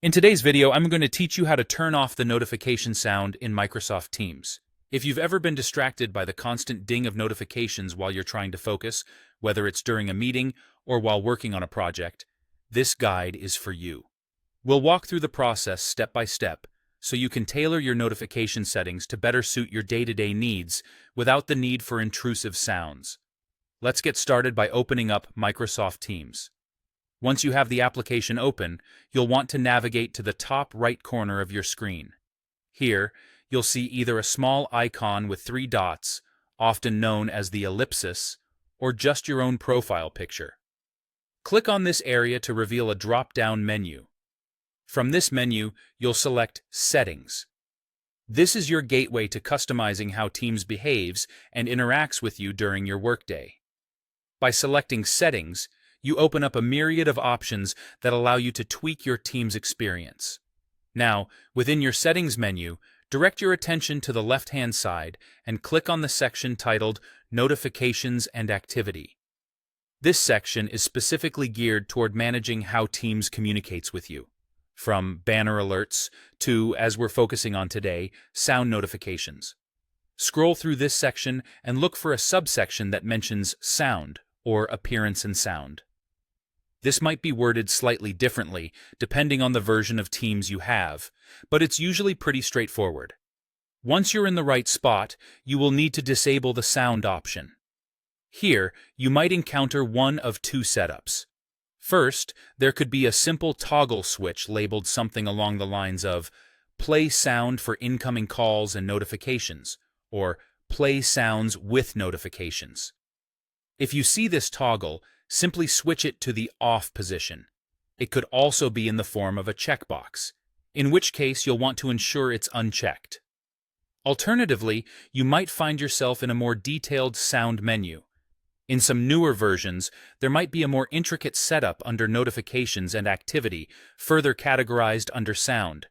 In today's video, I'm going to teach you how to turn off the notification sound in Microsoft Teams. If you've ever been distracted by the constant ding of notifications while you're trying to focus, whether it's during a meeting or while working on a project, this guide is for you. We'll walk through the process step by step so you can tailor your notification settings to better suit your day-to-day needs without the need for intrusive sounds. Let's get started by opening up Microsoft Teams. Once you have the application open, you'll want to navigate to the top right corner of your screen. Here, you'll see either a small icon with 3 dots, often known as the ellipsis, or just your own profile picture. Click on this area to reveal a drop-down menu. From this menu, you'll select Settings. This is your gateway to customizing how Teams behaves and interacts with you during your workday. By selecting Settings, you open up a myriad of options that allow you to tweak your Teams experience. Now, within your Settings menu, direct your attention to the left-hand side and click on the section titled Notifications and Activity. This section is specifically geared toward managing how Teams communicates with you, from banner alerts to, as we're focusing on today, sound notifications. Scroll through this section and look for a subsection that mentions Sound or Appearance and Sound. This might be worded slightly differently depending on the version of Teams you have, but it's usually pretty straightforward. Once you're in the right spot, you will need to disable the sound option. Here, you might encounter one of 2 setups. First, there could be a simple toggle switch labeled something along the lines of Play Sound for incoming calls and notifications, or Play Sounds with notifications. If you see this toggle, simply switch it to the off position. It could also be in the form of a checkbox, in which case you'll want to ensure it's unchecked. Alternatively, you might find yourself in a more detailed sound menu. In some newer versions, there might be a more intricate setup under Notifications and Activity, further categorized under Sound.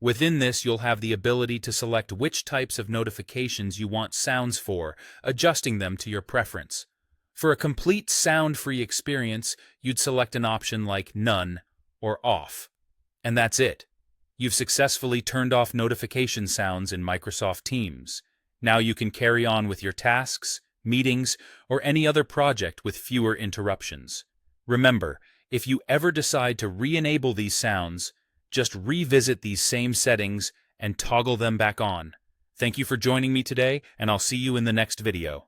Within this, you'll have the ability to select which types of notifications you want sounds for, adjusting them to your preference. For a complete sound-free experience, you'd select an option like None or Off. And that's it. You've successfully turned off notification sounds in Microsoft Teams. Now you can carry on with your tasks, meetings, or any other project with fewer interruptions. Remember, if you ever decide to re-enable these sounds, just revisit these same settings and toggle them back on. Thank you for joining me today, and I'll see you in the next video.